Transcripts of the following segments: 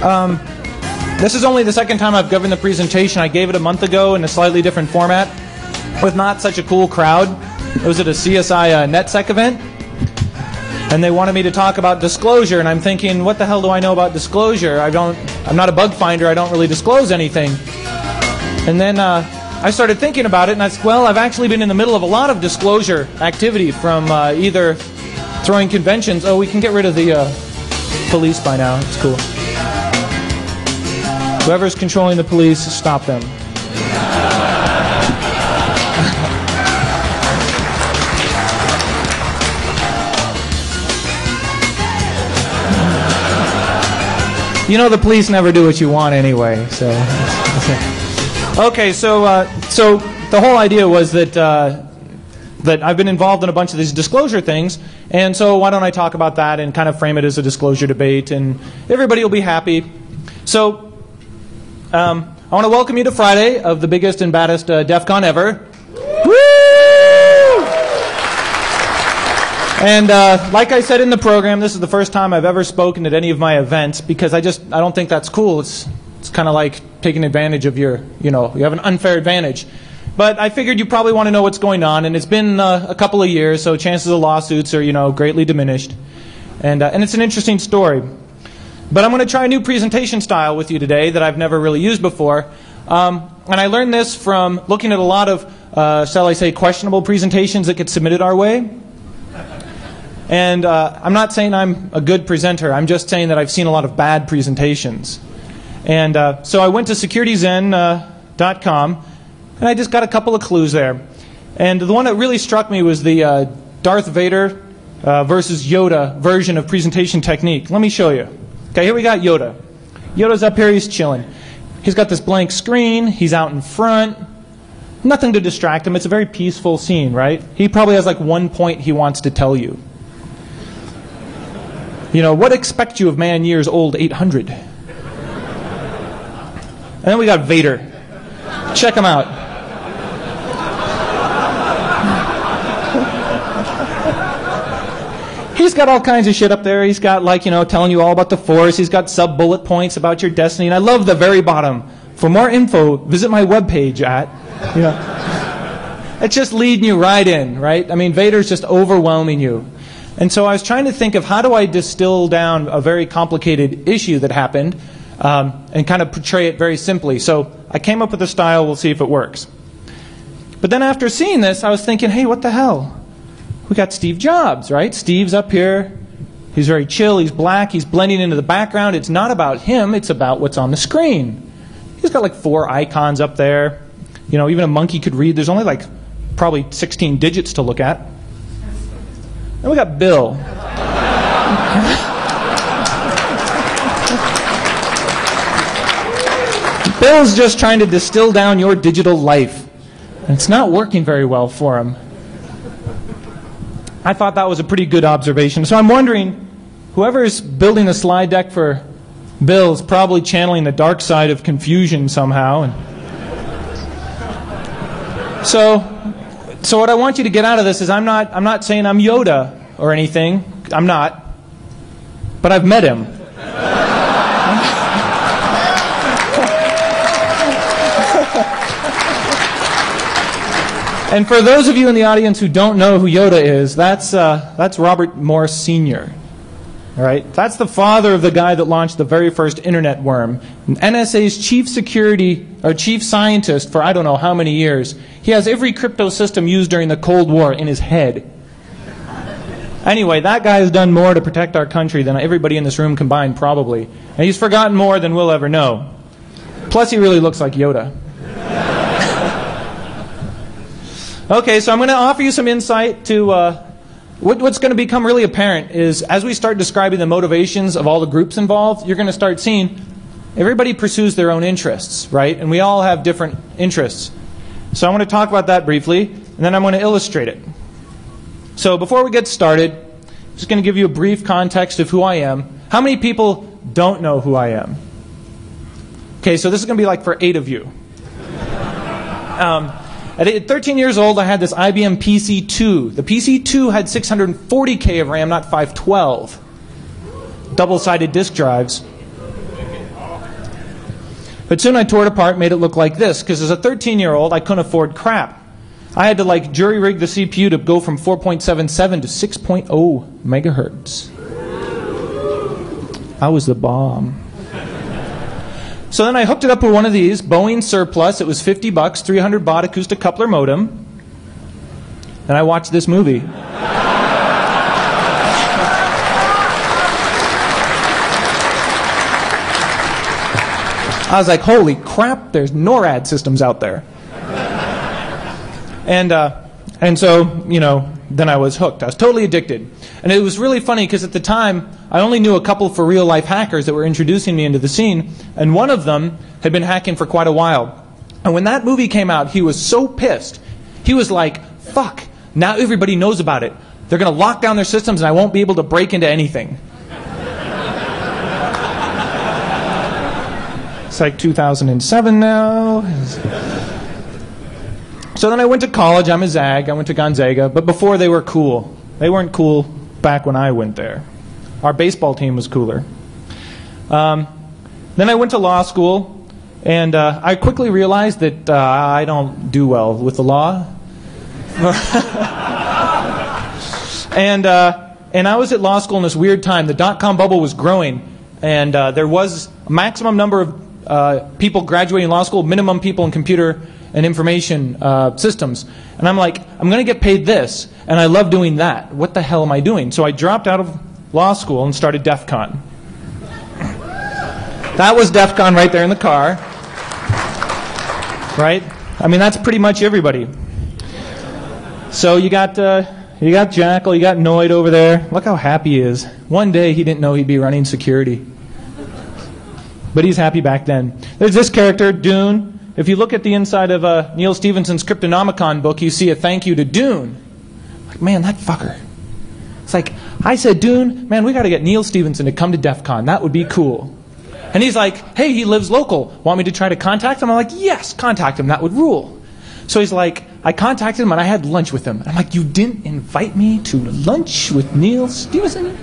This is only the second time I've given the presentation. I gave it a month ago in a slightly different format with not such a cool crowd. It was at a CSI NetSec event, and they wanted me to talk about disclosure, and I'm thinking, what the hell do I know about disclosure? I'm not a bug finder. I don't really disclose anything. And then I started thinking about it, and I said, well, I've actually been in the middle of a lot of disclosure activity from either throwing conventions. Oh, we can get rid of the police by now. It's cool. Whoever's controlling the police, stop them. You know the police never do what you want anyway, so... Okay, so the whole idea was that I've been involved in a bunch of these disclosure things, and so why don't I talk about that and kind of frame it as a disclosure debate, and everybody will be happy. So I want to welcome you to Friday of the biggest and baddest DEF CON ever. Woo! And like I said in the program, this is the first time I've ever spoken at any of my events because I don't think that's cool. It's kind of like taking advantage of you have an unfair advantage. But I figured you probably want to know what's going on, and it's been a couple of years, so chances of lawsuits are, greatly diminished. And it's an interesting story. But I'm going to try a new presentation style with you today that I've never really used before. And I learned this from looking at a lot of, shall I say, questionable presentations that get submitted our way. And I'm not saying I'm a good presenter. I'm just saying that I've seen a lot of bad presentations. And so I went to securityzen.com, and I just got a couple of clues there. And the one that really struck me was the Darth Vader versus Yoda version of presentation technique. Let me show you. Okay, here we got Yoda. Yoda's up here, he's chilling. He's got this blank screen, he's out in front. Nothing to distract him, it's a very peaceful scene, right? He probably has like one point he wants to tell you. What expect you of man years old 800? And then we got Vader. Check him out. He's got all kinds of shit up there. He's got telling you all about the Force. He's got sub-bullet points about your destiny. And I love the very bottom. For more info, visit my webpage at, It's just leading you right in, right? I mean, Vader's just overwhelming you. And so I was trying to think of how do I distill down a very complicated issue that happened and kind of portray it very simply. So I came up with a style. We'll see if it works. But then after seeing this, I was thinking, hey, what the hell? We got Steve Jobs, right? Steve's up here. He's very chill. He's black. He's blending into the background. It's not about him. It's about what's on the screen. He's got like 4 icons up there. Even a monkey could read. There's only like probably 16 digits to look at. Then we got Bill. Bill's just trying to distill down your digital life. And it's not working very well for him. I thought that was a pretty good observation. So I'm wondering, whoever's building the slide deck for Bill's probably channeling the dark side of confusion somehow. And so what I want you to get out of this is I'm not saying I'm Yoda or anything. I'm not. But I've met him. And for those of you in the audience who don't know who Yoda is, that's Robert Morse Sr. All right? That's the father of the guy that launched the very first internet worm. NSA's chief scientist for I don't know how many years. He has every crypto system used during the Cold War in his head. Anyway, that guy has done more to protect our country than everybody in this room combined, probably. And he's forgotten more than we'll ever know. Plus, he really looks like Yoda. Okay, so I'm going to offer you some insight to what's going to become really apparent is as we start describing the motivations of all the groups involved, you're going to start seeing everybody pursues their own interests, right? And we all have different interests. So I want to talk about that briefly, and then I'm going to illustrate it. So before we get started, I'm just going to give you a brief context of who I am. How many people don't know who I am? Okay, so this is going to be like for 8 of you. At 13 years old, I had this IBM PC-2. The PC-2 had 640K of RAM, not 512. Double-sided disk drives. But soon I tore it apart and made it look like this, because as a 13-year-old, I couldn't afford crap. I had to like jury-rig the CPU to go from 4.77 to 6.0 megahertz. I was the bomb. So then I hooked it up with one of these, Boeing Surplus. It was $50, 300 baud acoustic coupler modem. And I watched this movie. I was like, holy crap, there's NORAD systems out there. And so, you know, then I was hooked. I was totally addicted. And it was really funny because at the time, I only knew a couple for real life hackers that were introducing me into the scene. And one of them had been hacking for quite a while. And when that movie came out, he was so pissed. He was like, fuck, now everybody knows about it. They're going to lock down their systems and I won't be able to break into anything. It's like 2007 now. So then I went to college. I'm a Zag. I went to Gonzaga. But before they were cool. They weren't cool back when I went there. Our baseball team was cooler. Then I went to law school. And I quickly realized that I don't do well with the law. And I was at law school in this weird time. The dot-com bubble was growing. And there was a maximum number of people graduating law school, minimum people in computer and information systems. And I'm like, I'm going to get paid this, and I love doing that. What the hell am I doing? So I dropped out of law school and started DEF CON. That was DEF CON right there in the car. Right? I mean, that's pretty much everybody. So you got Jackal, you got Noid over there. Look how happy he is. One day he didn't know he'd be running security. But he's happy back then. There's this character, Dune. If you look at the inside of Neil Stephenson's Cryptonomicon book, you see a thank you to Dune. Like, man, that fucker. It's like, I said, Dune, man, we got to get Neil Stephenson to come to DEF CON. That would be cool. And he's like, hey, he lives local. Want me to try to contact him? I'm like, yes, contact him. That would rule. So he's like, I contacted him and I had lunch with him. I'm like, you didn't invite me to lunch with Neil Stephenson?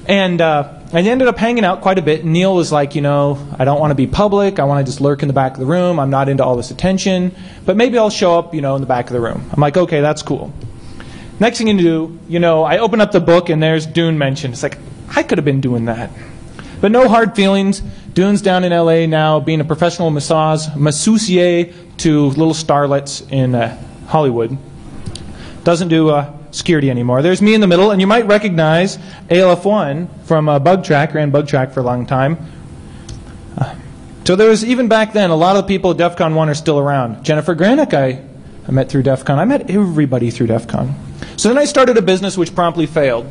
And I ended up hanging out quite a bit. And Neil was like, you know, I don't want to be public. I want to just lurk in the back of the room. I'm not into all this attention. But maybe I'll show up, you know, in the back of the room. I'm like, okay, that's cool. Next thing you do, you know, I open up the book and there's Dune mentioned. It's like, I could have been doing that. But no hard feelings. Dune's down in LA now being a professional masseusier to little starlets in Hollywood. Doesn't do security anymore. There's me in the middle, and you might recognize ALF1 from BugTrack. Ran BugTrack for a long time. So there was, even back then, a lot of the people at DEF CON 1 are still around. Jennifer Granick I met through DEF CON. I met everybody through DEF CON. So then I started a business which promptly failed.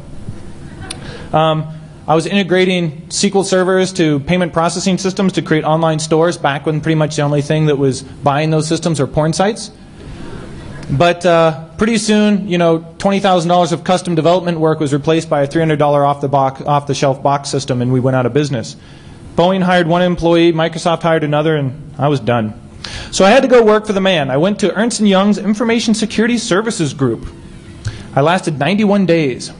I was integrating SQL servers to payment processing systems to create online stores back when pretty much the only thing that was buying those systems were porn sites. But pretty soon, you know, $20,000 of custom development work was replaced by a $300 off-the-shelf box system, and we went out of business. Boeing hired one employee, Microsoft hired another, and I was done. So I had to go work for the man. I went to Ernst & Young's Information Security Services Group. I lasted 91 days.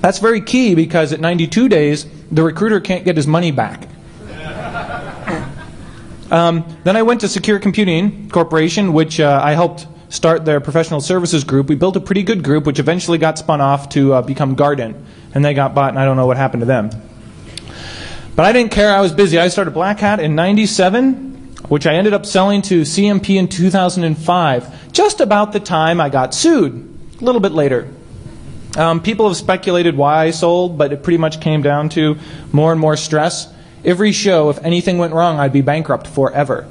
That's very key because at 92 days, the recruiter can't get his money back. Then I went to Secure Computing Corporation, which I helped start their professional services group. We built a pretty good group, which eventually got spun off to become Guardant. And they got bought, and I don't know what happened to them. But I didn't care. I was busy. I started Black Hat in 97, which I ended up selling to CMP in 2005, just about the time I got sued, a little bit later. People have speculated why I sold, but it pretty much came down to more and more stress. Every show, if anything went wrong, I'd be bankrupt forever.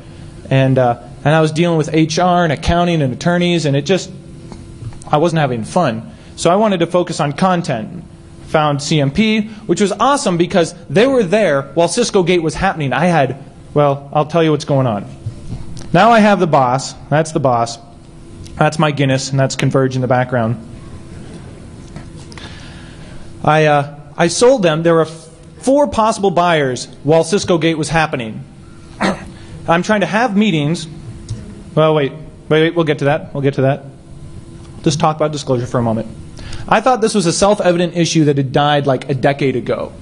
And I was dealing with HR and accounting and attorneys, and I wasn't having fun. So I wanted to focus on content. Found CMP, which was awesome because they were there while CiscoGate was happening. I'll tell you what's going on. Now I have the boss. That's the boss. That's my Guinness, and that's Converge in the background. I sold them. There were 4 possible buyers while CiscoGate was happening. I'm trying to have meetings. Well, wait, we'll get to that. Just talk about disclosure for a moment. I thought this was a self-evident issue that had died like a decade ago.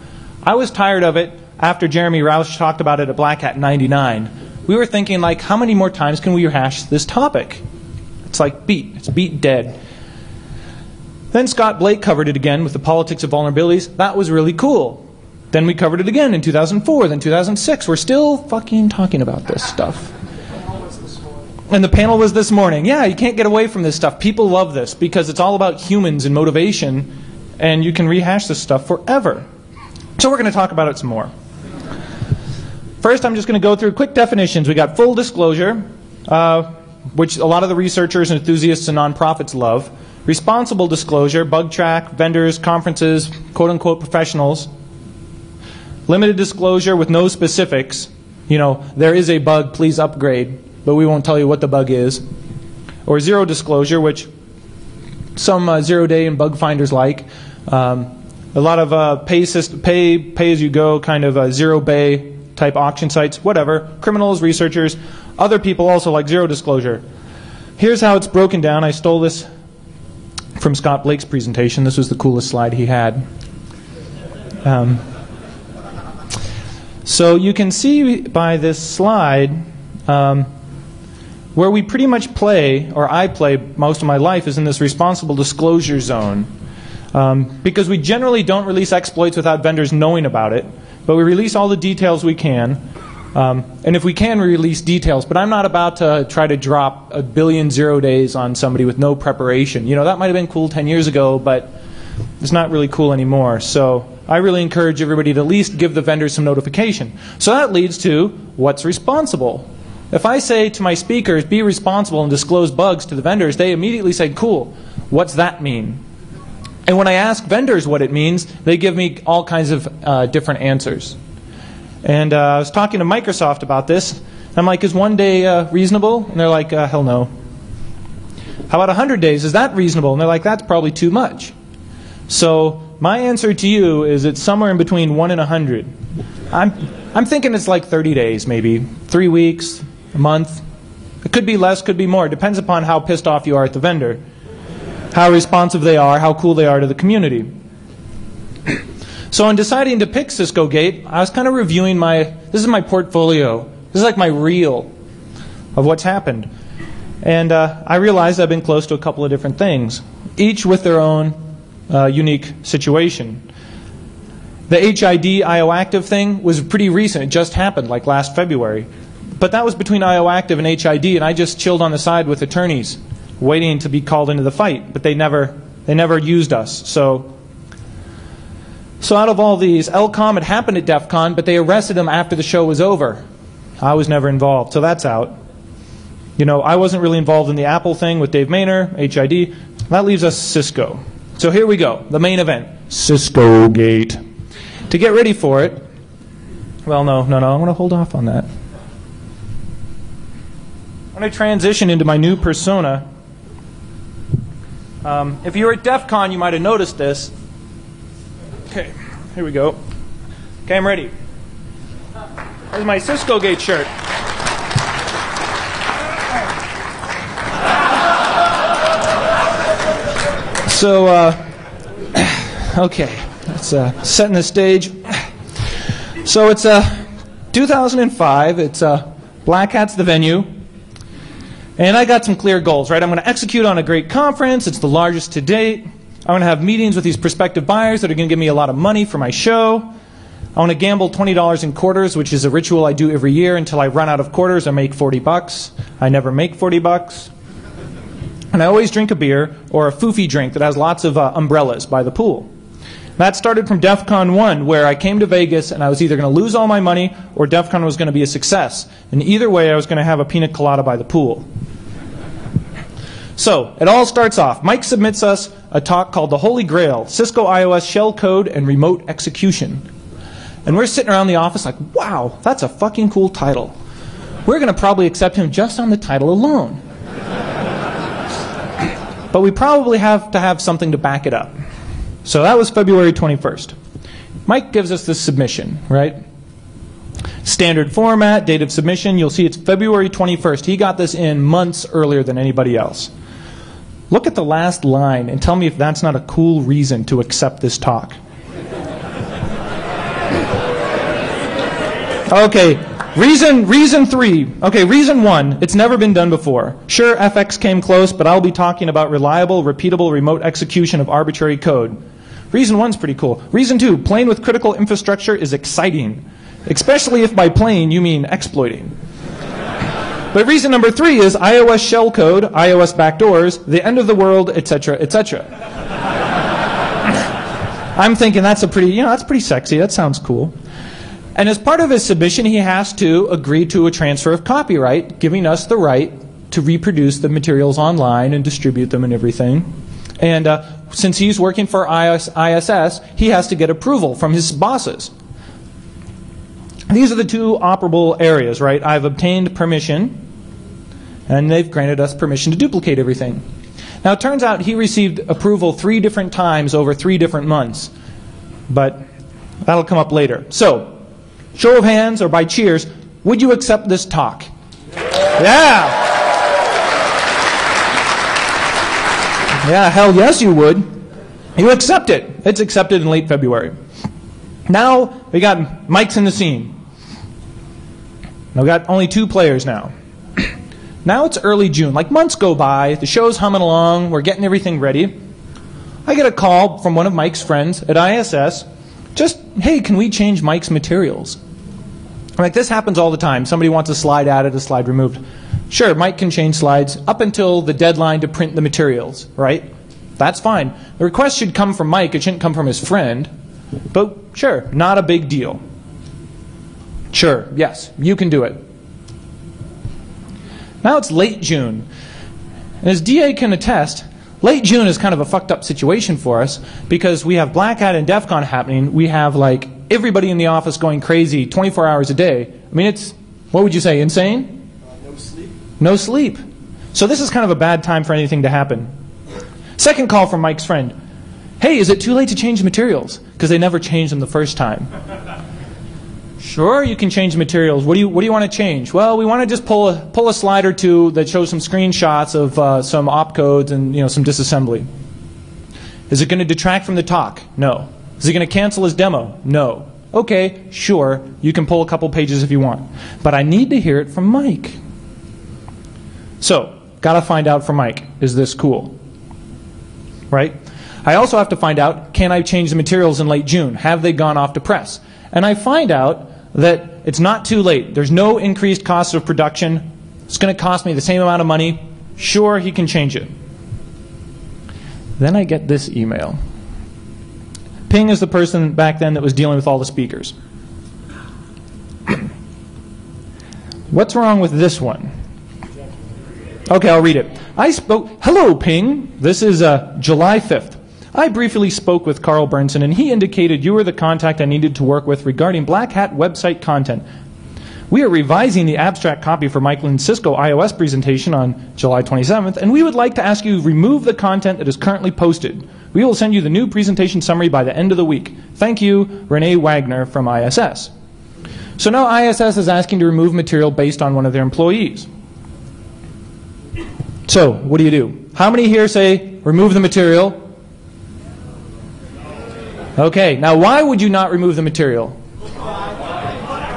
I was tired of it. after Jeremy Roush talked about it at Black Hat 99, we were thinking, like, how many more times can we rehash this topic? It's like beat. It's beat dead. Then Scott Blake covered it again with the politics of vulnerabilities. That was really cool. Then we covered it again in 2004, then 2006. We're still fucking talking about this stuff. And the panel was this morning. Yeah, you can't get away from this stuff. People love this because it's all about humans and motivation, and you can rehash this stuff forever. So we're going to talk about it some more. First, I'm just going to go through quick definitions. We got full disclosure, which a lot of the researchers and enthusiasts and nonprofits love. Responsible disclosure, bug track, vendors, conferences, quote-unquote professionals. Limited disclosure with no specifics. You know, there is a bug, please upgrade, but we won't tell you what the bug is. Or zero disclosure, which some zero-day and bug finders like. A lot of pay-as-you-go kind of zero-bay type auction sites, whatever. Criminals, researchers, other people also like zero disclosure. Here's how it's broken down. I stole this from Scott Blake's presentation. This was the coolest slide he had. So you can see by this slide where we pretty much play, or I play most of my life, is in this responsible disclosure zone. Because we generally don't release exploits without vendors knowing about it, but we release all the details we can. And if we can, we release details. But I'm not about to try to drop 1 billion 0 days on somebody with no preparation. You know, that might have been cool 10 years ago, but it's not really cool anymore. So I really encourage everybody to at least give the vendors some notification. So that leads to what's responsible. If I say to my speakers, be responsible and disclose bugs to the vendors, they immediately say, cool, what's that mean? And when I ask vendors what it means, they give me all kinds of different answers. And I was talking to Microsoft about this. I'm like, is 1 day reasonable? And they're like, hell no. How about 100 days? Is that reasonable? And they're like, that's probably too much. So my answer to you is it's somewhere in between 1 and 100. I'm thinking it's like 30 days, maybe 3 weeks, a month. It could be less, could be more. It depends upon how pissed off you are at the vendor, how responsive they are, how cool they are to the community. So in deciding to pick CiscoGate, I was kind of reviewing this is my portfolio. This is like my reel of what's happened. And I realized I've been close to a couple of different things, each with their own unique situation. The HID IOActive thing was pretty recent. It just happened, like last February. But that was between IOActive and HID, and I just chilled on the side with attorneys, waiting to be called into the fight. But they never used us. So out of all these, LCOM had happened at DEF CON, but they arrested him after the show was over. I was never involved, so that's out. You know, I wasn't really involved in the Apple thing with Dave Maynor, HID. That leaves us Cisco. So here we go, the main event, CiscoGate. To get ready for it, well, no, I'm going to hold off on that. I'm going to transition into my new persona. If you were at DEF CON, you might have noticed this. Okay, here we go. Okay, I'm ready. Here's my CiscoGate shirt. So, okay, let's setting the stage. So it's 2005. It's Black Hat's the venue. And I got some clear goals, right? I'm going to execute on a great conference. It's the largest to date. I'm going to have meetings with these prospective buyers that are going to give me a lot of money for my show. I want to gamble $20 in quarters, which is a ritual I do every year until I run out of quarters. I make $40. I never make $40. And I always drink a beer or a foofy drink that has lots of umbrellas by the pool. That started from DEF CON 1, where I came to Vegas and I was either going to lose all my money or DEF CON was going to be a success. And either way, I was going to have a pina colada by the pool. So, it all starts off. Mike submits us a talk called The Holy Grail, Cisco iOS Shell Code and Remote Execution. And we're sitting around the office like, wow, that's a fucking cool title. We're going to probably accept him just on the title alone. But we probably have to have something to back it up. So that was February 21st. Mike gives us this submission, right? Standard format, date of submission. You'll see it's February 21st. He got this in months earlier than anybody else. Look at the last line and tell me if that's not a cool reason to accept this talk. Okay, reason 3. Okay, reason 1, it's never been done before. Sure, FX came close, but I'll be talking about reliable, repeatable, remote execution of arbitrary code. Reason 1's pretty cool. Reason 2, playing with critical infrastructure is exciting, especially if by playing you mean exploiting. But reason number 3 is iOS shellcode, iOS backdoors, the end of the world, etc., etc. I'm thinking that's pretty sexy. That sounds cool. And as part of his submission, he has to agree to a transfer of copyright, giving us the right to reproduce the materials online and distribute them and everything. And since he's working for ISS, he has to get approval from his bosses. These are the 2 operable areas, right? I've obtained permission, and they've granted us permission to duplicate everything. Now, it turns out he received approval 3 different times over 3 different months. But that'll come up later. So, show of hands or by cheers, would you accept this talk? Yeah! Yeah, hell yes you would. You accept it. It's accepted in late February. Now, we got mics in the scene. Now, we got only 2 players now. Now it's early June, like months go by, the show's humming along, we're getting everything ready. I get a call from one of Mike's friends at ISS, just, hey, can we change Mike's materials? Like, this happens all the time. Somebody wants a slide added, a slide removed. Sure, Mike can change slides up until the deadline to print the materials, right? That's fine. The request should come from Mike, it shouldn't come from his friend. But sure, not a big deal. Sure, yes, you can do it. Now it's late June. And as DA can attest, late June is kind of a fucked up situation for us because we have Black Hat and DEF CON happening. We have like everybody in the office going crazy 24 hours a day. I mean, it's, what would you say, insane? No sleep. No sleep. So this is kind of a bad time for anything to happen. Second call from Mike's friend. Hey, is it too late to change the materials? Because they never changed them the first time. Sure, you can change materials. What do you want to change? Well, we want to just pull a slide or 2 that shows some screenshots of some opcodes and some disassembly. Is it going to detract from the talk? No. Is it going to cancel his demo? No. Okay, sure, you can pull a couple pages if you want. But I need to hear it from Mike. So, got to find out from Mike, is this cool? Right? I also have to find out, can I change the materials in late June? Have they gone off to press? And I find out that it's not too late. There's no increased cost of production. It's going to cost me the same amount of money. Sure, he can change it. Then I get this email. Ping is the person back then that was dealing with all the speakers. What's wrong with this one? Okay, I'll read it. Hello, Ping. This is July 5th. I briefly spoke with Carl Burnson, and he indicated you were the contact I needed to work with regarding Black Hat website content. We are revising the abstract copy for Mike Lynn's Cisco iOS presentation on July 27th, and we would like to ask you to remove the content that is currently posted. We will send you the new presentation summary by the end of the week. Thank you, Renee Wagner from ISS. So now ISS is asking to remove material based on one of their employees. So, what do? How many here say, remove the material? Okay, now why would you not remove the material?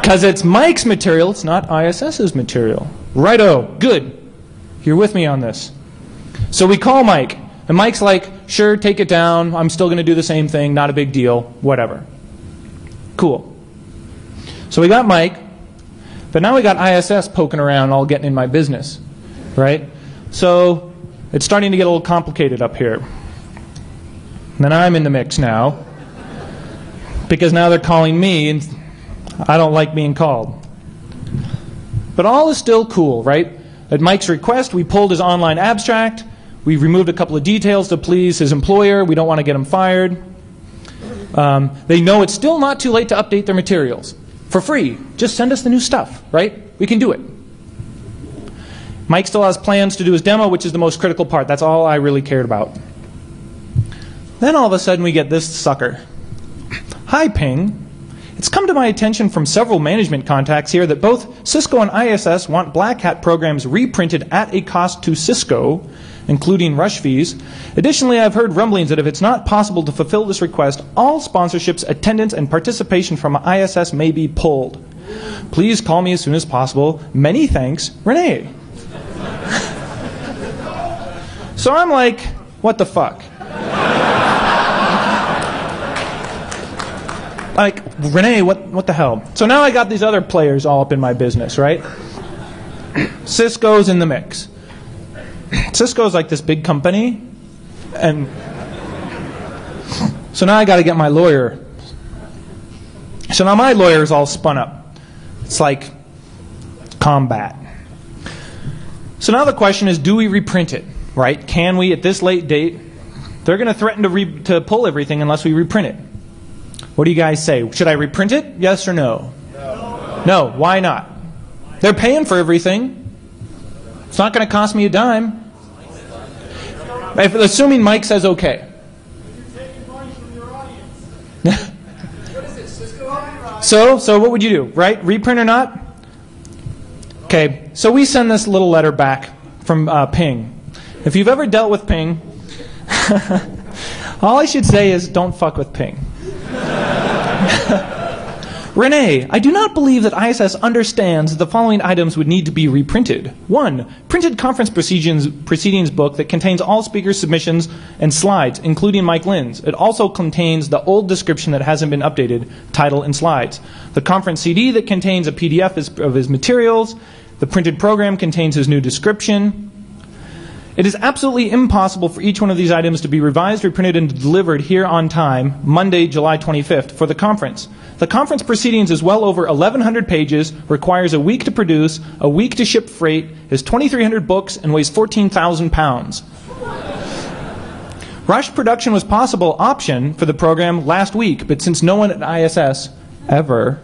Because it's Mike's material, it's not ISS's material. Righto, good. You're with me on this. So we call Mike, and Mike's like, sure, take it down, I'm still going to do the same thing, not a big deal, whatever. Cool. So we got Mike, but now we got ISS poking around, all getting in my business, right? So it's starting to get a little complicated up here. And then I'm in the mix now, because now they're calling me, and I don't like being called. But all is still cool, right? At Mike's request, we pulled his online abstract. We removed a couple of details to please his employer. We don't want to get him fired. They know it's still not too late to update their materials. For free. Just send us the new stuff, right? We can do it. Mike still has plans to do his demo, which is the most critical part. That's all I really cared about. Then all of a sudden we get this sucker. Hi, Ping. It's come to my attention from several management contacts here that both Cisco and ISS want Black Hat programs reprinted at a cost to Cisco, including rush fees. Additionally, I've heard rumblings that if it's not possible to fulfill this request, all sponsorships, attendance, and participation from ISS may be pulled. Please call me as soon as possible. Many thanks, Renee. So I'm like, what the fuck? Like, Renee, what the hell? So now I got these other players all up in my business, right? Cisco's in the mix. Cisco's like this big company, and so now I got to get my lawyer. So now my lawyer is all spun up. It's like combat. So now the question is, do we reprint it, right? Can we, at this late date? They're going to threaten to pull everything unless we reprint it. What do you guys say? Should I reprint it? Yes or no? No. Why not? They're paying for everything. It's not going to cost me a dime. Assuming Mike says okay. So what would you do, right? Reprint or not? Okay, so we send this little letter back from Ping. If you've ever dealt with Ping, all I should say is don't fuck with Ping. Renee, I do not believe that ISS understands that the following items would need to be reprinted. 1. Printed conference proceedings book that contains all speakers' submissions and slides, including Mike Lynn's. It also contains the old description that hasn't been updated, title and slides. The conference CD that contains a PDF of his materials. The printed program contains his new description. It is absolutely impossible for each one of these items to be revised, reprinted, and delivered here on time, Monday, July 25th, for the conference. The conference proceedings is well over 1,100 pages, requires a week to produce, a week to ship freight, is 2,300 books, and weighs 14,000 pounds. Rush production was possible option for the program last week, but since no one at ISS ever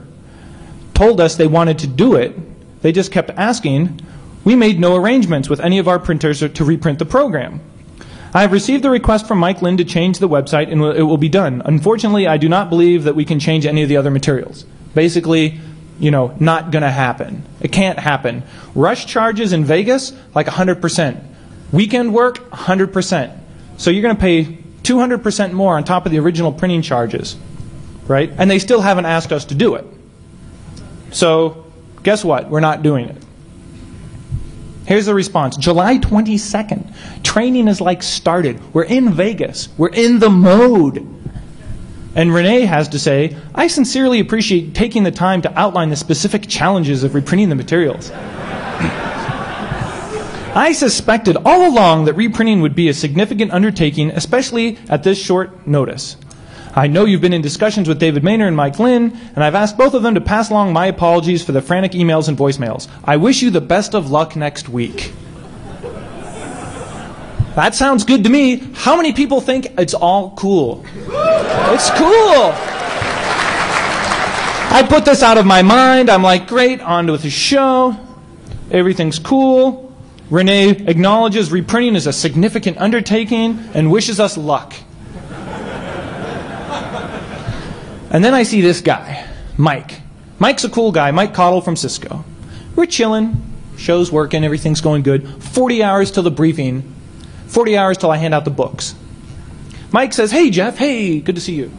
told us they wanted to do it, they just kept asking. We made no arrangements with any of our printers to reprint the program. I have received a request from Mike Lynn to change the website, and it will be done. Unfortunately, I do not believe that we can change any of the other materials. Basically, not going to happen. It can't happen. Rush charges in Vegas, like 100%. Weekend work, 100%. So you're going to pay 200% more on top of the original printing charges, right? And they still haven't asked us to do it. So guess what? We're not doing it. Here's the response. July 22nd. Training is like started. We're in Vegas. We're in the mode. And Renee has to say, I sincerely appreciate taking the time to outline the specific challenges of reprinting the materials. I suspected all along that reprinting would be a significant undertaking, especially at this short notice. I know you've been in discussions with David Maynard and Mike Lynn, and I've asked both of them to pass along my apologies for the frantic emails and voicemails. I wish you the best of luck next week. That sounds good to me. How many people think it's all cool? It's cool. I put this out of my mind. I'm like, great, on with the show. Everything's cool. Renee acknowledges reprinting is a significant undertaking and wishes us luck. And then I see this guy, Mike. Mike's a cool guy, Mike Cottle from Cisco. We're chilling, show's working, everything's going good. 40 hours till the briefing, 40 hours till I hand out the books. Mike says, hey Jeff, hey, good to see you.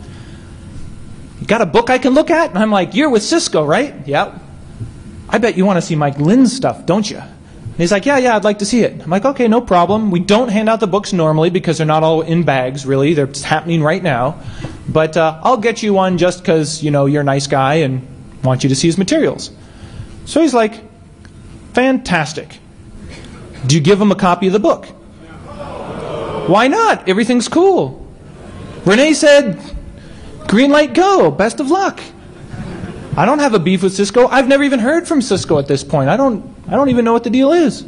You got a book I can look at? And I'm like, you're with Cisco, right? Yep. I bet you want to see Mike Lynn's stuff, don't you? And he's like, yeah, I'd like to see it. I'm like, okay, no problem. We don't hand out the books normally because they're not all in bags, really. They're happening right now. But I'll get you one just because, you're a nice guy and want you to see his materials. So he's like, fantastic. Do you give him a copy of the book? Why not? Everything's cool. Renee said, green light, go. Best of luck. I don't have a beef with Cisco. I've never even heard from Cisco at this point. I don't even know what the deal is.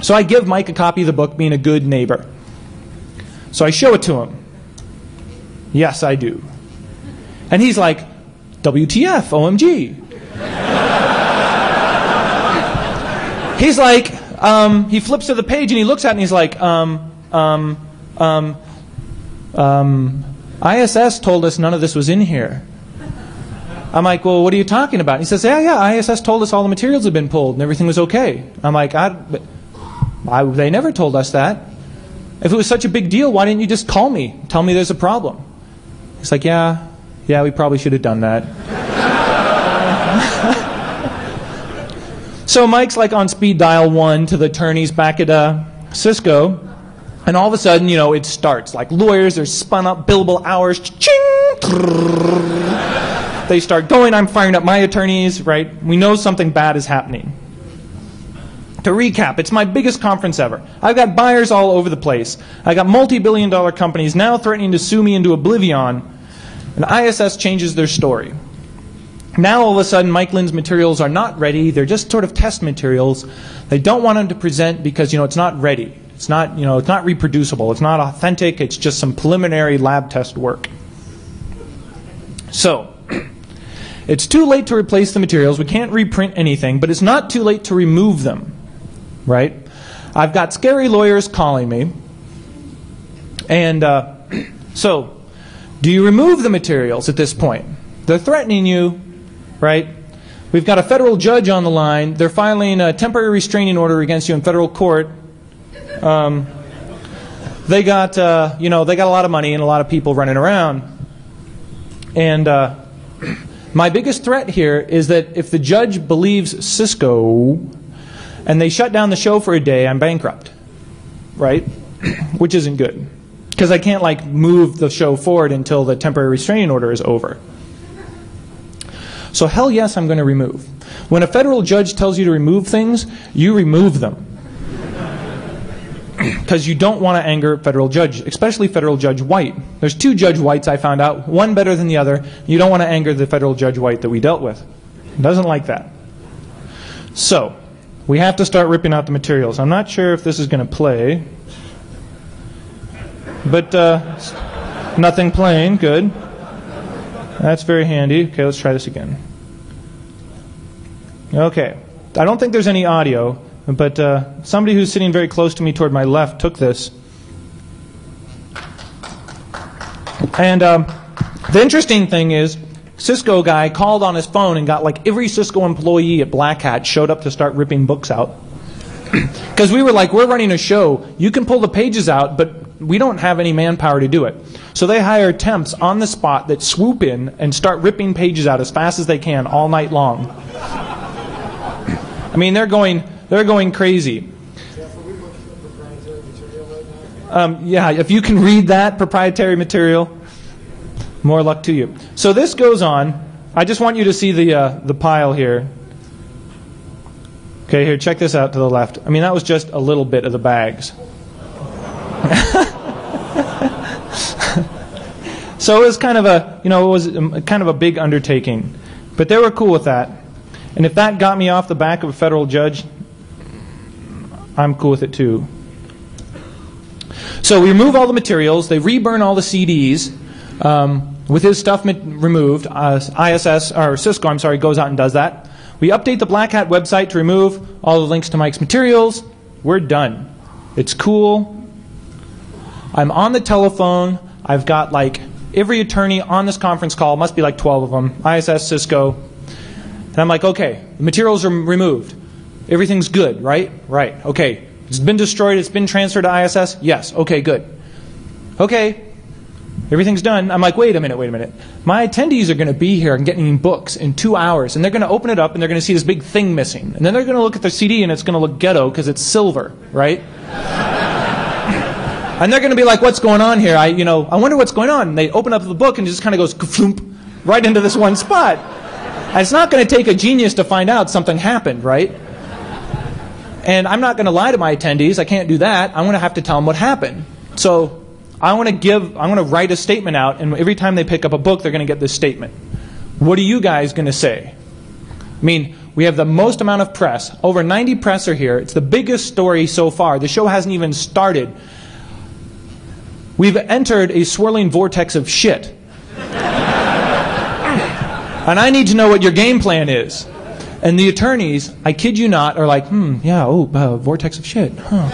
So I give Mike a copy of the book, being a good neighbor. So I show it to him. Yes, I do. And he's like, WTF, OMG. He's like, he flips to the page and he looks at it and he's like, ISS told us none of this was in here. I'm like, well, what are you talking about? He says, yeah, ISS told us all the materials had been pulled and everything was okay. I'm like, they never told us that. If it was such a big deal, why didn't you just call me? Tell me there's a problem. He's like, yeah, we probably should have done that. So Mike's like on speed dial 1 to the attorneys back at Cisco, and all of a sudden, you know, it starts. Like lawyers are spun up, billable hours, ching, they start going. I'm firing up my attorneys, right? We know something bad is happening. To recap, it's my biggest conference ever. I've got buyers all over the place. I got multi-billion-dollar companies now threatening to sue me into oblivion, and ISS changes their story. Now all of a sudden, Mike Lynn's materials are not ready. They're just sort of test materials. They don't want them to present because, you know, it's not ready. It's not, you know, it's not reproducible. It's not authentic. It's just some preliminary lab test work. So, it's too late to replace the materials. We can't reprint anything, but it's not too late to remove them, right? I've got scary lawyers calling me. And so, do you remove the materials at this point? They're threatening you, right? We've got a federal judge on the line. They're filing a temporary restraining order against you in federal court. They got, you know, they got a lot of money and a lot of people running around. And my biggest threat here is that if the judge believes Cisco and they shut down the show for a day, I'm bankrupt, right? Which isn't good, because I can't like move the show forward until the temporary restraining order is over. So hell yes, I'm going to remove. When a federal judge tells you to remove things, you remove them. Because you don't want to anger federal judge, especially federal Judge White. There's 2 Judge Whites I found out, one better than the other. You don't want to anger the federal Judge White that we dealt with. He doesn't like that. So, we have to start ripping out the materials. I'm not sure if this is going to play. But, nothing playing, good. That's very handy. Okay, let's try this again. Okay, I don't think there's any audio. But somebody who's sitting very close to me toward my left took this. And the interesting thing is, Cisco guy called on his phone and got like every Cisco employee at Black Hat showed up to start ripping books out. Because we were like, we're running a show. You can pull the pages out, but we don't have any manpower to do it. So they hire temps on the spot that swoop in and start ripping pages out as fast as they can all night long. I mean, they're going crazy. Yeah, if you can read that proprietary material, more luck to you. So this goes on. I just want you to see the pile here. Okay, here, check this out to the left. I mean, that was just a little bit of the bags. So it was kind of a, you know, it was kind of a big undertaking. But they were cool with that. And if that got me off the back of a federal judge, I'm cool with it too. So we remove all the materials. They reburn all the CDs. With his stuff removed, ISS, or Cisco, I'm sorry, goes out and does that. We update the Black Hat website to remove all the links to Mike's materials. We're done. It's cool. I'm on the telephone. I've got like every attorney on this conference call, must be like 12 of them, ISS, Cisco. And I'm like, okay, the materials are removed. Everything's good, right? Right. Okay. It's been destroyed. It's been transferred to ISS? Yes. Okay, good. Okay. Everything's done. I'm like, wait a minute. My attendees are going to be here and getting books in 2 hours, and they're going to open it up, and they're going to see this big thing missing. And then they're going to look at their CD, and it's going to look ghetto because it's silver, right? And they're going to be like, what's going on here? I wonder what's going on. And they open up the book, and it just kind of goes ka-floomp right into this one spot. And it's not going to take a genius to find out something happened, right? And I'm not going to lie to my attendees. I can't do that. I'm going to have to tell them what happened. So I'm going to write a statement out, and every time they pick up a book, they're going to get this statement. What are you guys going to say? I mean, we have the most amount of press. Over 90 press are here. It's the biggest story so far. The show hasn't even started. We've entered a swirling vortex of shit. And I need to know what your game plan is. And the attorneys, I kid you not, are like, vortex of shit. Huh.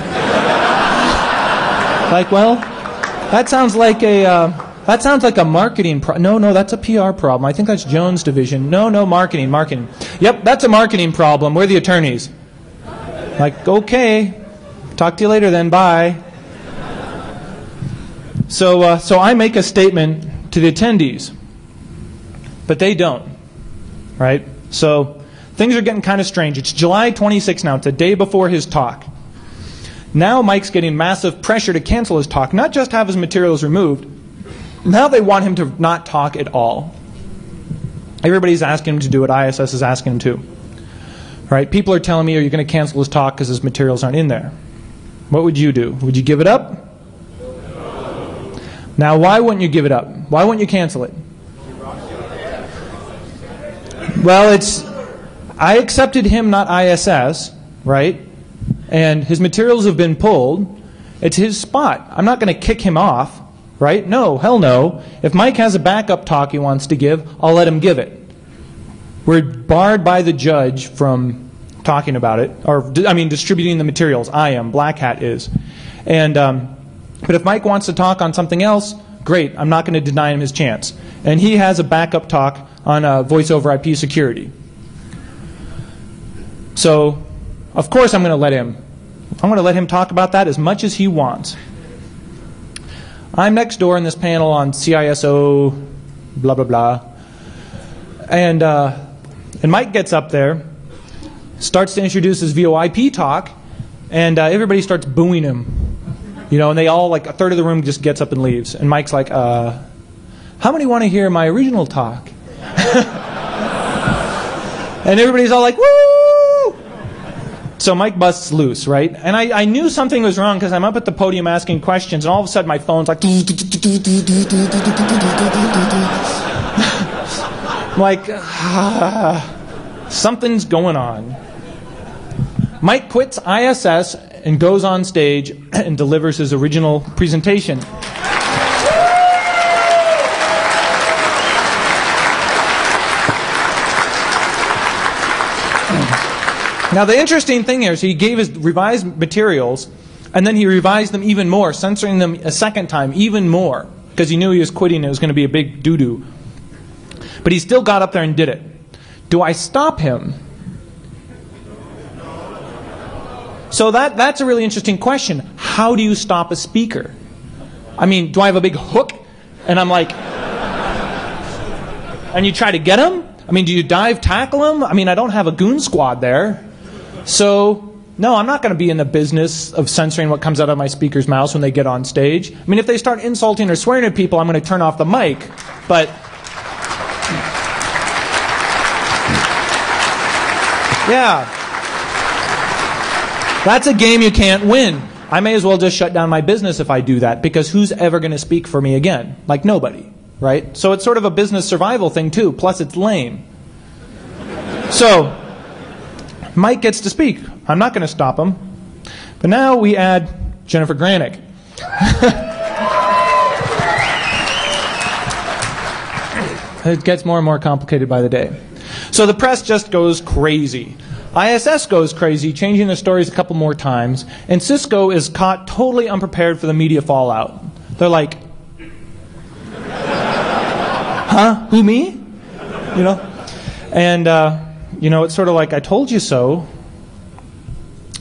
Like, well, that sounds like a marketing problem. No, that's a PR problem. I think that's Jones' division. No, marketing. Yep, that's a marketing problem. We're the attorneys. Like, okay, talk to you later then, bye. So I make a statement to the attendees, but they don't, right? So things are getting kind of strange. It's July 26th now. It's a day before his talk. Now Mike's getting massive pressure to cancel his talk, not just have his materials removed. Now they want him to not talk at all. Everybody's asking him to do what ISS is asking him to. Right? People are telling me, are you going to cancel his talk because his materials aren't in there? What would you do? Would you give it up? Now, why wouldn't you give it up? Why wouldn't you cancel it? Well, I accepted him, not ISS, right? And his materials have been pulled. It's his spot. I'm not going to kick him off, right? No, hell no. If Mike has a backup talk he wants to give, I'll let him give it. We're barred by the judge from talking about it, or distributing the materials. I am. Black Hat is. And but if Mike wants to talk on something else, great. I'm not going to deny him his chance. And he has a backup talk on voice over IP security. So, of course, I'm going to let him. I'm going to let him talk about that as much as he wants. I'm next door in this panel on CISO, blah blah blah, and Mike gets up there, starts to introduce his VoIP talk, and everybody starts booing him. And they all, like a third of the room just gets up and leaves. And Mike's like, how many want to hear my original talk? And everybody's all like, woo! So Mike busts loose, right? And I knew something was wrong because I'm up at the podium asking questions, and all of a sudden my phone's like, I'm like, something's going on. Mike quits ISS and goes on stage and delivers his original presentation. Now the interesting thing here is he gave his revised materials, and then he revised them even more, censoring them a second time even more, because he knew he was quitting and it was going to be a big doo-doo. But he still got up there and did it. Do I stop him? So that's a really interesting question. How do you stop a speaker? Do I have a big hook and I'm like, and you try to get him? Do you dive tackle him? I don't have a goon squad there. So, no, I'm not going to be in the business of censoring what comes out of my speaker's mouths when they get on stage. If they start insulting or swearing at people, I'm going to turn off the mic. But yeah. That's a game you can't win. I may as well just shut down my business if I do that, because who's ever going to speak for me again? Like nobody, right? So it's sort of a business survival thing too, plus it's lame. So, Mike gets to speak. I'm not going to stop him. But now we add Jennifer Granick. It gets more and more complicated by the day. So the press just goes crazy. ISS goes crazy, changing the stories a couple more times, and Cisco is caught totally unprepared for the media fallout. They're like, huh? Who, me? And, it's sort of like, I told you so.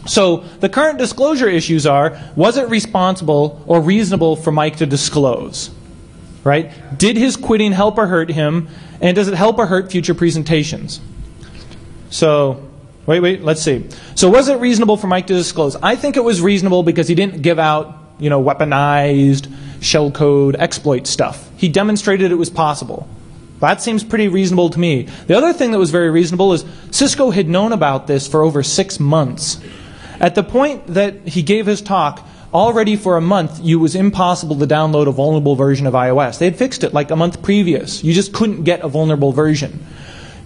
So the current disclosure issues are, was it responsible or reasonable for Mike to disclose? Right? Did his quitting help or hurt him? And does it help or hurt future presentations? So, wait, let's see. So was it reasonable for Mike to disclose? I think it was reasonable because he didn't give out, weaponized shellcode exploit stuff. He demonstrated it was possible. That seems pretty reasonable to me. The other thing that was very reasonable is Cisco had known about this for over 6 months. At the point that he gave his talk, already for a month, it was impossible to download a vulnerable version of iOS. They had fixed it like a month previous. You just couldn't get a vulnerable version.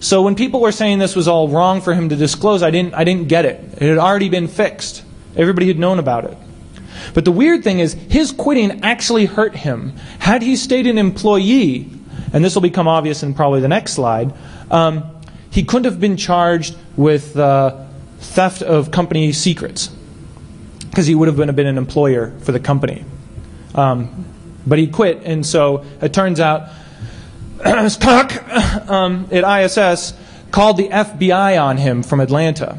So when people were saying this was all wrong for him to disclose, I didn't get it. It had already been fixed. Everybody had known about it. But the weird thing is, his quitting actually hurt him. Had he stayed an employee, and this will become obvious in probably the next slide, he couldn't have been charged with theft of company secrets, because he would have been an employer for the company. But he quit, and so it turns out Spock at ISS called the FBI on him from Atlanta.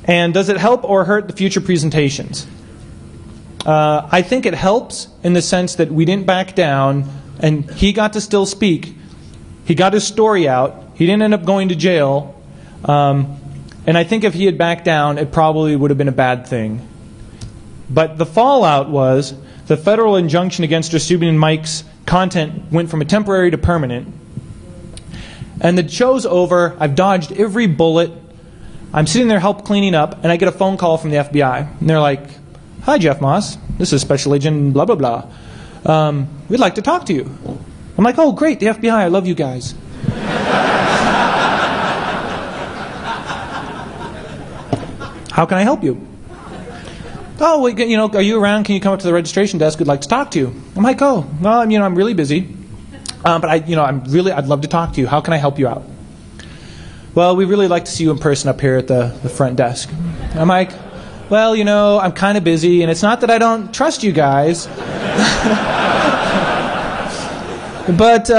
And does it help or hurt the future presentations? I think it helps in the sense that we didn't back down, and he got to still speak. He got his story out. He didn't end up going to jail. And I think if he had backed down, it probably would have been a bad thing. But the fallout was the federal injunction against distributing Mike's content went from a temporary to permanent. And the show's over. I've dodged every bullet. I'm sitting there help cleaning up, and I get a phone call from the FBI. And they're like, "Hi, Jeff Moss. This is Special Agent blah, blah, blah. We'd like to talk to you." I'm like, "Oh, great, the FBI. I love you guys." "How can I help you?" "Oh, are you around? Can you come up to the registration desk? We'd like to talk to you." I'm like, "Oh, well, I'm really busy, but I'd love to talk to you. How can I help you out?" "Well, we'd really like to see you in person up here at the front desk." I'm like, "Well, I'm kind of busy, and it's not that I don't trust you guys, but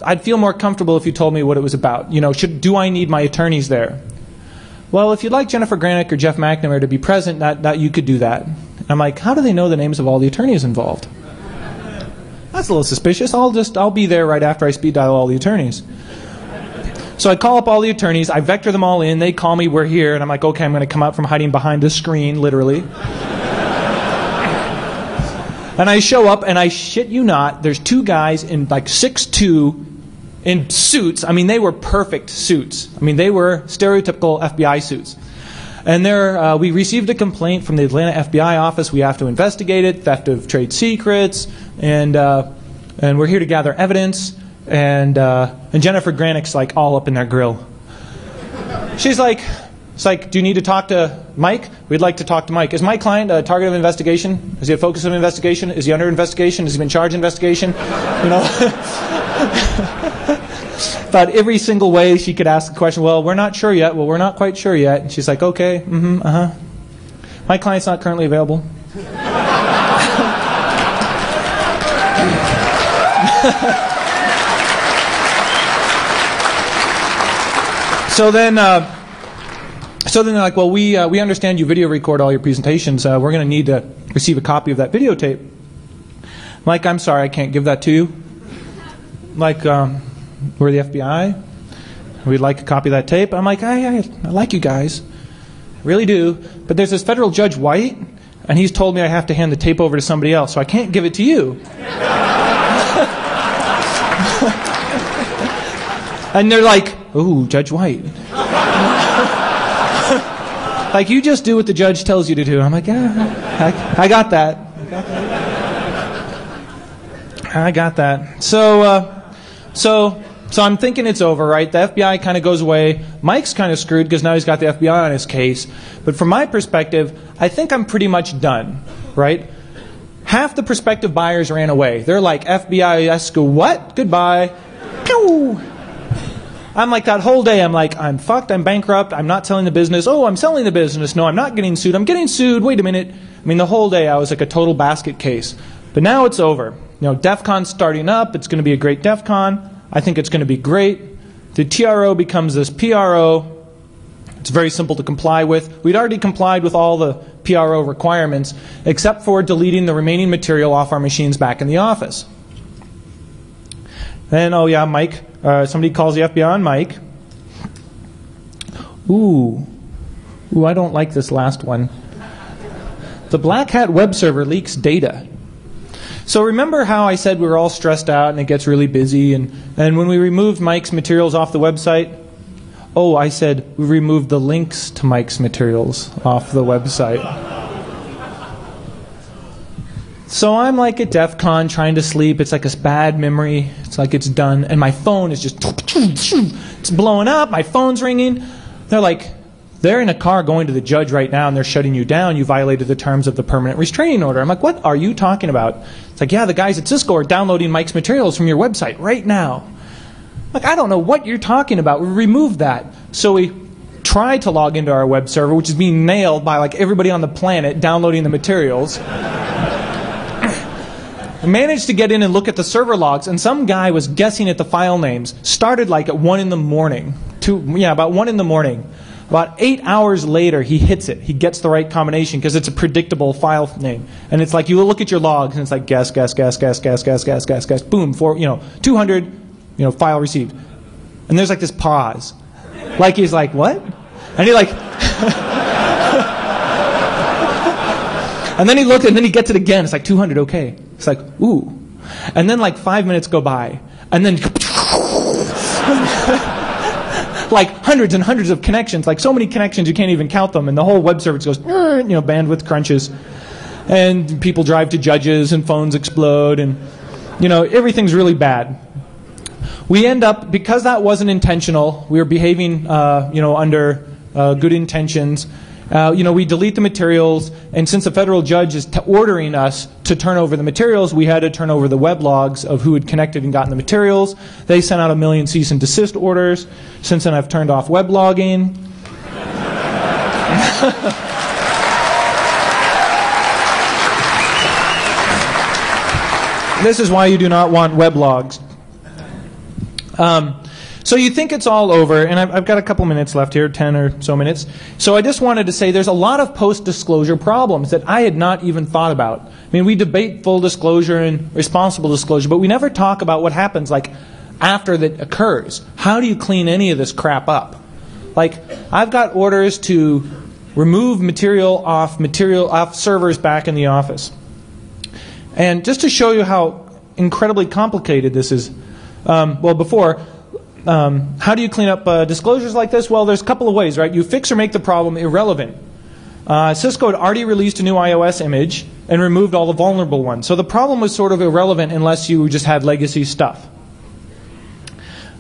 I'd feel more comfortable if you told me what it was about. Do I need my attorneys there?" "Well, if you'd like Jennifer Granick or Jeff McNamara to be present, that you could do that." I'm like, "How do they know the names of all the attorneys involved?" "That's a little suspicious. I'll be there right after I speed dial all the attorneys." So I call up all the attorneys. I vector them all in. They call me, "We're here." And I'm like, "Okay, I'm going to come out from hiding behind the screen," literally. And I show up, and I shit you not, there's two guys in like 6'2", in suits. They were perfect suits. They were stereotypical FBI suits. And we received a complaint from the Atlanta FBI office. We have to investigate it, theft of trade secrets, and we're here to gather evidence. And Jennifer Granick's like all up in their grill. She's like, "Do you need to talk to Mike? We'd like to talk to Mike. Is my client a target of investigation? Is he a focus of investigation? Is he under investigation? Has he been charged investigation?" About every single way she could ask the question. "Well, we're not sure yet." "Well, we're not quite sure yet." And she's like, "Okay, my client's not currently available." So then they're like, "Well, we understand you video record all your presentations. We're going to need to receive a copy of that videotape." I'm like, "I'm sorry, I can't give that to you." I'm like, "We're the FBI. We'd like a copy of that tape." I'm like, I like you guys. I really do. But there's this federal Judge White, and he's told me I have to hand the tape over to somebody else, so I can't give it to you. And they're like, "Ooh, Judge White." Like, "You just do what the judge tells you to do." I'm like, "Yeah, I got that. I got that." So I'm thinking it's over, right? The FBI kind of goes away. Mike's kind of screwed because now he's got the FBI on his case. But from my perspective, I think I'm pretty much done, right? Half the prospective buyers ran away. They're like, "FBI, Cisco, what? Goodbye." Pew! I'm like, that whole day, I'm like, I'm fucked, I'm bankrupt, I'm not selling the business. Oh, I'm selling the business. No, I'm not getting sued. I'm getting sued. Wait a minute. The whole day I was like a total basket case. But now it's over. DEF CON's starting up. It's going to be a great DEF CON. I think it's going to be great. The TRO becomes this PRO. It's very simple to comply with. We'd already complied with all the PRO requirements, except for deleting the remaining material off our machines back in the office. Then, oh yeah, Mike. Somebody calls the FBI on Mike. Ooh, I don't like this last one. The Black Hat web server leaks data. So remember how I said we were all stressed out and it gets really busy, and when we removed Mike's materials off the website, oh, I said we removed the links to Mike's materials off the website. So I'm like at DEF CON trying to sleep. It's like a bad memory. It's like it's done. And my phone is just, it's blowing up. My phone's ringing. They're like, they're in a car going to the judge right now and they're shutting you down. You violated the terms of the permanent restraining order. I'm like, what are you talking about? It's like, yeah, the guys at Cisco are downloading Mike's materials from your website right now. I'm like, I don't know what you're talking about. We removed that. So we tried to log into our web server, which is being nailed by like everybody on the planet downloading the materials. I managed to get in and look at the server logs, and some guy was guessing at the file names. Started like at 1 in the morning. About 1 in the morning. About 8 hours later, he hits it. He gets the right combination because it's a predictable file name. And it's like you look at your logs, and it's like guess. Boom, 200, file received. And there's like this pause. Like he's like, what? And he like... and then he looked and then he gets it again. It's like 200, okay. It's like, ooh. And then like 5 minutes go by. And then... like hundreds and hundreds of connections, like so many connections you can't even count them, and the whole web service goes, bandwidth crunches, and people drive to judges, and phones explode, and everything's really bad. We end up, because that wasn't intentional, we were behaving under good intentions. We delete the materials, and since the federal judge is ordering us to turn over the materials, we had to turn over the web logs of who had connected and gotten the materials. They sent out 1 million cease and desist orders. Since then, I've turned off web logging. This is why you do not want web logs. So you think it's all over, and I've got a couple minutes left here, 10 or so minutes. So I just wanted to say there's a lot of post-disclosure problems that I had not even thought about. I mean, we debate full disclosure and responsible disclosure, but we never talk about what happens like after that occurs. How do you clean any of this crap up? Like, I've got orders to remove material off servers back in the office. And just to show you how incredibly complicated this is, how do you clean up disclosures like this? Well, there's a couple of ways, right? You fix or make the problem irrelevant. Cisco had already released a new iOS image and removed all the vulnerable ones. So the problem was sort of irrelevant unless you just had legacy stuff.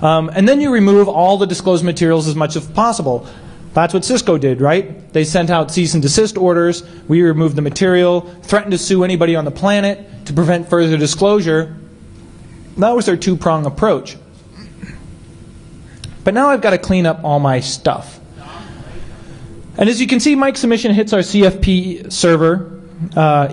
And then you remove all the disclosed materials as much as possible. That's what Cisco did, right? They sent out cease and desist orders. We removed the material, threatened to sue anybody on the planet to prevent further disclosure. That was their two-prong approach. But now I've got to clean up all my stuff. And as you can see, Mike's submission hits our CFP server.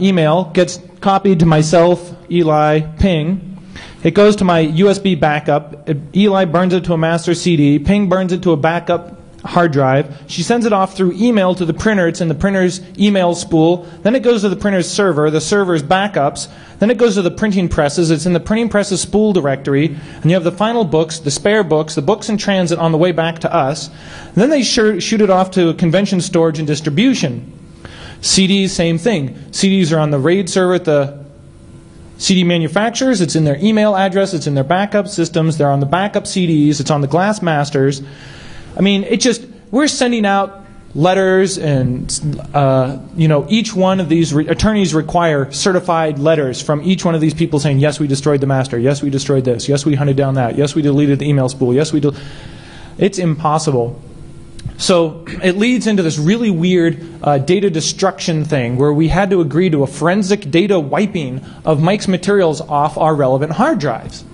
Email gets copied to myself, Eli, Ping. It goes to my USB backup. Eli burns it to a master CD. Ping burns it to a backup hard drive. She sends it off through email to the printer. It's in the printer's email spool. Then it goes to the printer's server, the server's backups. Then it goes to the printing presses. It's in the printing press's spool directory. And you have the final books, the spare books, the books in transit on the way back to us. And then they shoot it off to convention storage and distribution. CDs, same thing. CDs are on the RAID server at the CD manufacturers. It's in their email address. It's in their backup systems. They're on the backup CDs. It's on the glass masters. I mean, we're sending out letters, and each one of these attorneys require certified letters from each one of these people saying, yes, we destroyed the master, yes, we destroyed this, yes, we hunted down that, yes, we deleted the email spool, yes, we It's impossible. So it leads into this really weird data destruction thing where we had to agree to a forensic data wiping of Mike's materials off our relevant hard drives.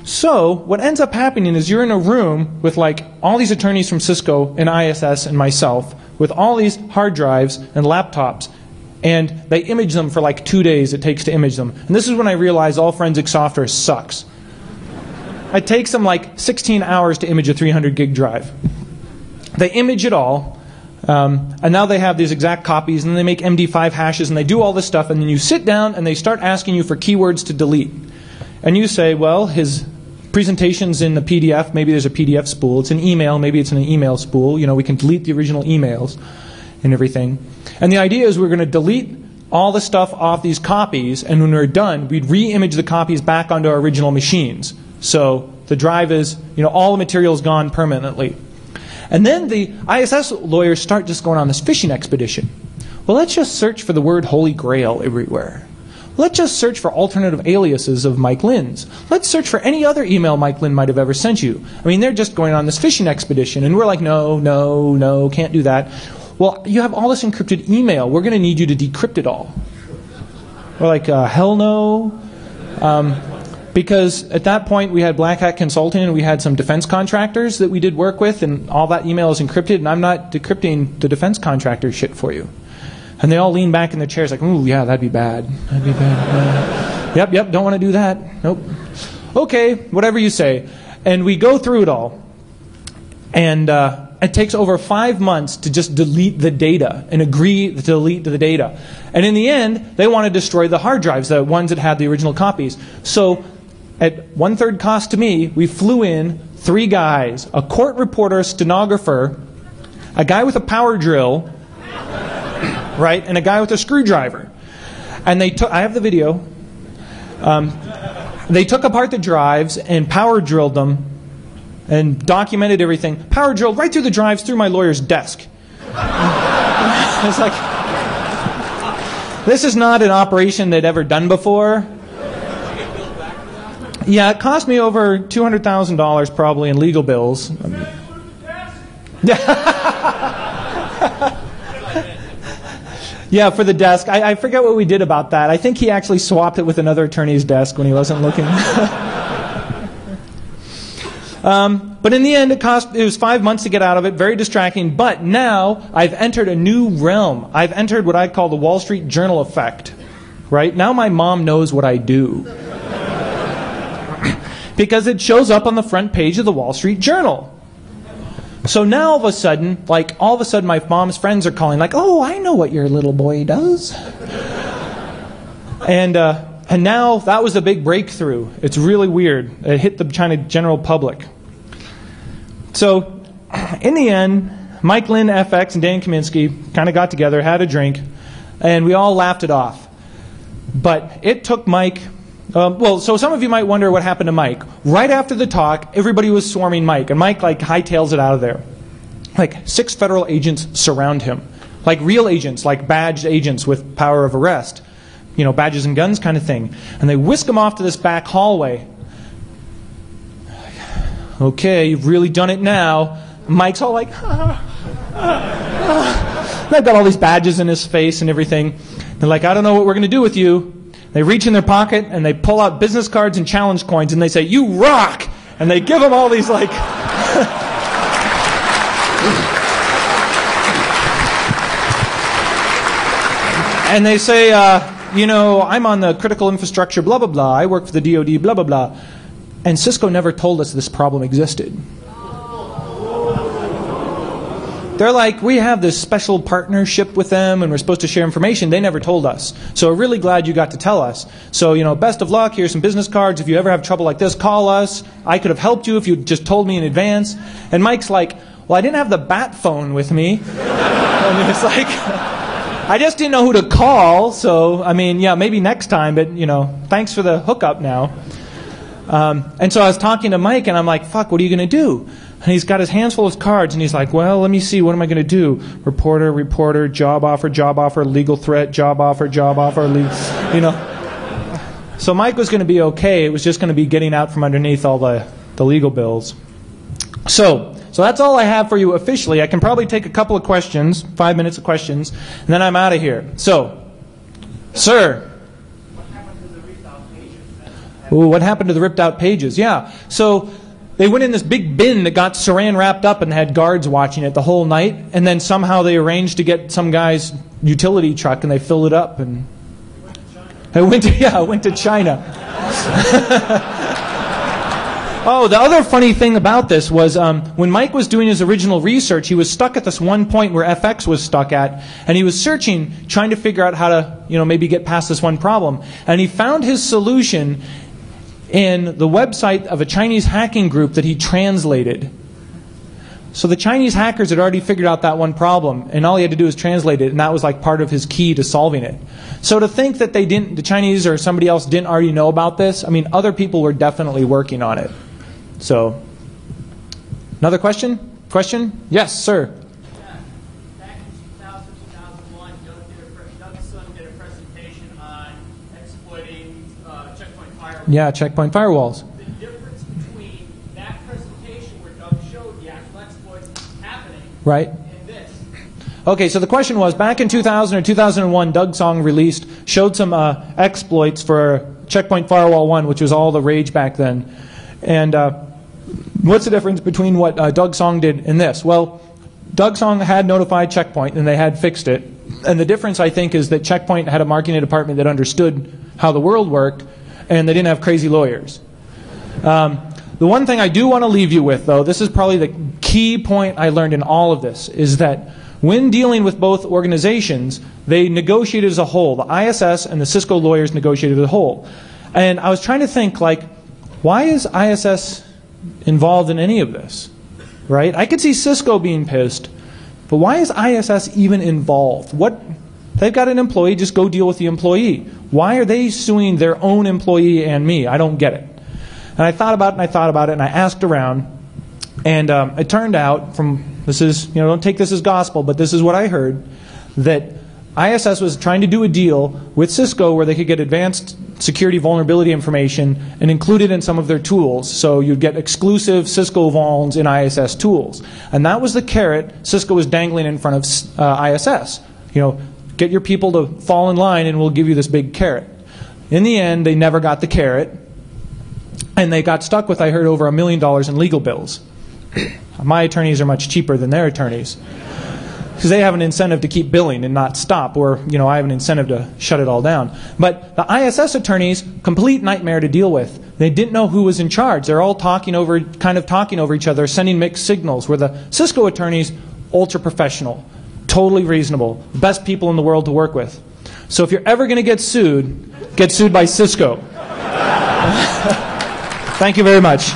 So what ends up happening is you're in a room with like all these attorneys from Cisco and ISS and myself with all these hard drives and laptops, and they image them for like 2 days it takes to image them. And this is when I realized all forensic software sucks. It takes them like 16 hours to image a 300 gig drive. They image it all, and now they have these exact copies, and then they make MD5 hashes, and they do all this stuff, and then you sit down and they start asking you for keywords to delete. And you say, well, his presentation's in the PDF, maybe there's a PDF spool. It's an email, maybe it's in an email spool. We can delete the original emails and everything. And the idea is we're going to delete all the stuff off these copies, and when we're done, we'd re-image the copies back onto our original machines. So the drive is, all the material is gone permanently. And then the ISS lawyers start just going on this fishing expedition. Well, let's just search for the word Holy Grail everywhere. Let's just search for alternative aliases of Mike Lynn's. Let's search for any other email Mike Lynn might have ever sent you. I mean, they're just going on this fishing expedition, and we're like, no, can't do that. Well, you have all this encrypted email. We're going to need you to decrypt it all. We're like, hell no. Because at that point, we had Black Hat Consulting, and we had some defense contractors that we did work with, and all that email is encrypted, and I'm not decrypting the defense contractor shit for you. And they all lean back in their chairs like, ooh, yeah, that'd be bad. That'd be bad. Yep, don't want to do that. Nope. Okay, whatever you say. And we go through it all. And it takes over 5 months to just delete the data and agree to delete the data. And in the end, they want to destroy the hard drives, the ones that had the original copies. So at 1/3 cost to me, we flew in 3 guys, a court reporter, a stenographer, a guy with a power drill, right, and a guy with a screwdriver. And they took, I have the video, they took apart the drives and power drilled them and documented everything. Power drilled right through the drives, through my lawyer's desk. It's like, this is not an operation they'd ever done before. Yeah, it cost me over $200,000 probably in legal bills. Yeah, for the desk. I forget what we did about that. I think he actually swapped it with another attorney's desk when he wasn't looking. But in the end, it was 5 months to get out of it. Very distracting. But now I've entered a new realm. I've entered what I call the Wall Street Journal effect. Right? Now my mom knows what I do. Because it shows up on the front page of the Wall Street Journal. So now all of a sudden my mom's friends are calling like, oh, I know what your little boy does. And now that was a big breakthrough. It's really weird. It hit the China general public. So in the end, Mike Lynn, FX, and Dan Kaminsky kind of got together, had a drink, and we all laughed it off. But it took Mike... so some of you might wonder what happened to Mike. Right after the talk, everybody was swarming Mike, and Mike hightails it out of there. 6 federal agents surround him. Real agents, badged agents with power of arrest. Badges and guns kind of thing. And they whisk him off to this back hallway. Okay, you've really done it now. Mike's all like, They've got all these badges in his face and everything. They're like, I don't know what we're going to do with you. They reach in their pocket and they pull out business cards and challenge coins and they say, you rock! And they give them all these and they say, I'm on the critical infrastructure, blah, blah, blah. I work for the DOD, blah, blah, blah. And Cisco never told us this problem existed. They're like, we have this special partnership with them and we're supposed to share information. They never told us. So we're really glad you got to tell us. So, best of luck. Here's some business cards. If you ever have trouble like this, call us. I could have helped you if you just told me in advance. And Mike's like, well, I didn't have the bat phone with me. It's like, I just didn't know who to call. So, maybe next time, but, thanks for the hookup now. And so I was talking to Mike and I'm like, fuck, what are you going to do? And he's got his hands full of cards, and he's like, well, let me see, what am I going to do? Reporter, job offer, legal threat, job offer, So Mike was going to be okay. It was just going to be getting out from underneath all the legal bills. So that's all I have for you officially. I can probably take a couple of questions, 5 minutes of questions, and then I'm out of here. So, sir. What happened to the ripped out pages? Ooh, what happened to the ripped out pages? Yeah. So they went in this big bin that got saran wrapped up and had guards watching it the whole night. And then somehow they arranged to get some guy's utility truck and they filled it up. And it went to China. Oh, the other funny thing about this was when Mike was doing his original research, he was stuck at this one point where FX was stuck at. And he was searching, trying to figure out how to, maybe get past this one problem. And he found his solution in the website of a Chinese hacking group that he translated. So the Chinese hackers had already figured out that one problem, and all he had to do was translate it, and that was part of his key to solving it. So to think that the Chinese or somebody else didn't already know about this, other people were definitely working on it. So, another question? Yes, sir. Back in 2001, Doug Sun did a presentation on exploiting checkpoint firewalls. Yeah, checkpoint firewalls. The difference between that presentation where Doug showed the actual exploits happening right. and this. Okay, so the question was, back in 2000 or 2001, Doug Song showed some exploits for Checkpoint Firewall 1, which was all the rage back then. And what's the difference between what Doug Song did and this? Well, Doug Song had notified Checkpoint, and they had fixed it. And the difference, I think, is that Checkpoint had a marketing department that understood how the world worked, and they didn't have crazy lawyers. The one thing I do want to leave you with, though, this is probably the key point I learned in all of this, is that when dealing with both organizations, they negotiated as a whole. The ISS and the Cisco lawyers negotiated as a whole. And I was trying to think, Why is ISS involved in any of this? Right? I could see Cisco being pissed, but why is ISS even involved? They've got an employee, just go deal with the employee. Why are they suing their own employee and me? I don't get it. And I thought about it, and I thought about it, and I asked around, and it turned out don't take this as gospel, but this is what I heard, that ISS was trying to do a deal with Cisco where they could get advanced security vulnerability information and include it in some of their tools. So you'd get exclusive Cisco vulns in ISS tools. And that was the carrot Cisco was dangling in front of ISS. Get your people to fall in line and we'll give you this big carrot. In the end, they never got the carrot. And they got stuck with, I heard, over $1 million in legal bills. My attorneys are much cheaper than their attorneys, because they have an incentive to keep billing and not stop, or I have an incentive to shut it all down. But the ISS attorneys, complete nightmare to deal with. They didn't know who was in charge. They're all talking over each other, sending mixed signals. Where the Cisco attorneys, ultra professional, totally reasonable, best people in the world to work with. So if you're ever going to get sued by Cisco. Thank you very much.